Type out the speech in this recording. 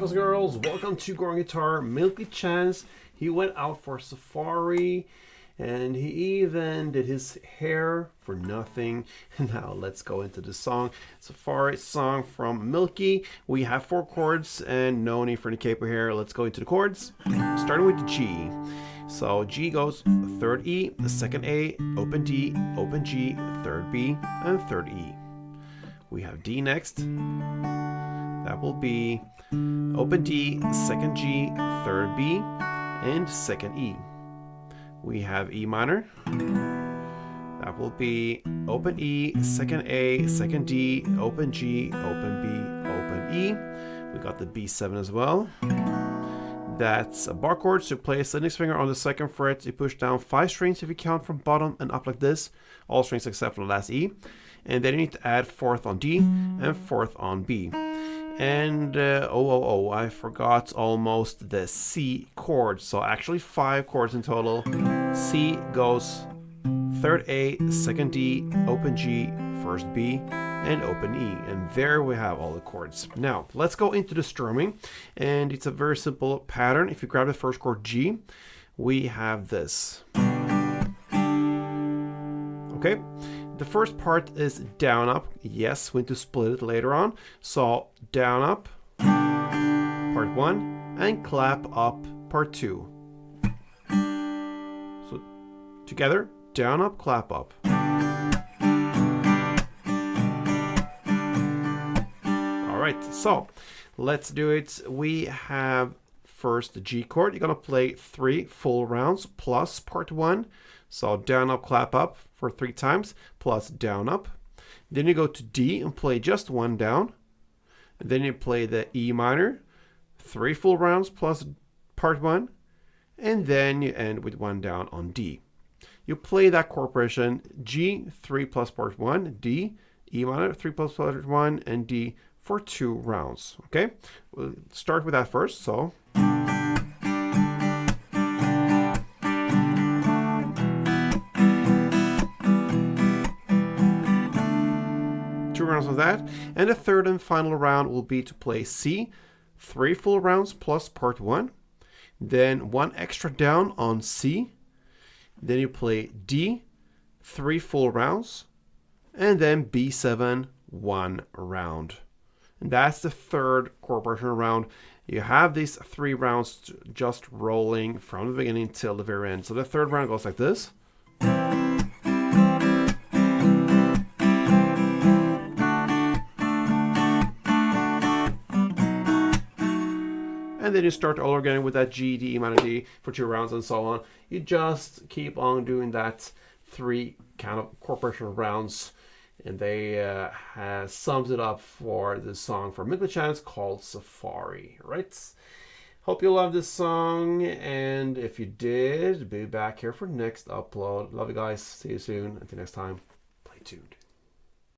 guys and girls, welcome to Growing Guitar. Milky Chance, he went out for safari and he even did his hair for nothing. Now let's go into the song. Safari song from Milky. We have 4 chords and no need for any capo here. Let's go into the chords, starting with the G. So G goes 3rd E, 2nd A, open D, open G, 3rd B, and 3rd E. We have D next. That will be open D, 2nd G, 3rd B, and 2nd E. We have E minor. That will be open E, 2nd A, 2nd D, open G, open B, open E. We got the B7 as well. That's a bar chord, so place the index finger on the 2nd fret. You push down 5 strings if you count from bottom and up like this. All strings except for the last E. And then you need to add 4th on D and 4th on B. And I forgot almost the C chord. So actually 5 chords in total. C goes 3rd A, 2nd D, open G, 1st B, and open E. And there we have all the chords. Now let's go into the strumming. And it's a very simple pattern. If you grab the first chord G, we have this. Okay. The first part is down up. Yes, we need to split it later on. So down up, part 1, and clap up, part 2. So together, down up, clap up. All right, so let's do it. We have first the G chord. You're gonna play 3 full rounds plus part 1. So down, up, clap up for 3 times, plus down, up. Then you go to D and play just 1 down. And then you play the E minor, 3 full rounds plus part 1. And then you end with 1 down on D. You play that chord progression, G, 3 plus part 1, D, E minor, 3 plus part 1, and D for 2 rounds. Okay, we'll start with that first. So. 2 rounds of that, and the third and final round will be to play C, 3 full rounds plus part 1, then 1 extra down on C, then you play D, 3 full rounds, and then B7, 1 round. And that's the third chord progression round. You have these 3 rounds just rolling from the beginning till the very end. So the third round goes like this. And then you start all again with that G, D, E minor, D for 2 rounds and so on. You just keep on doing that 3 kind of chord progression rounds. And they sums it up for the song from Milky Chance called Safari, right? Hope you love this song. And if you did, be back here for next upload. Love you guys. See you soon. Until next time, play tuned.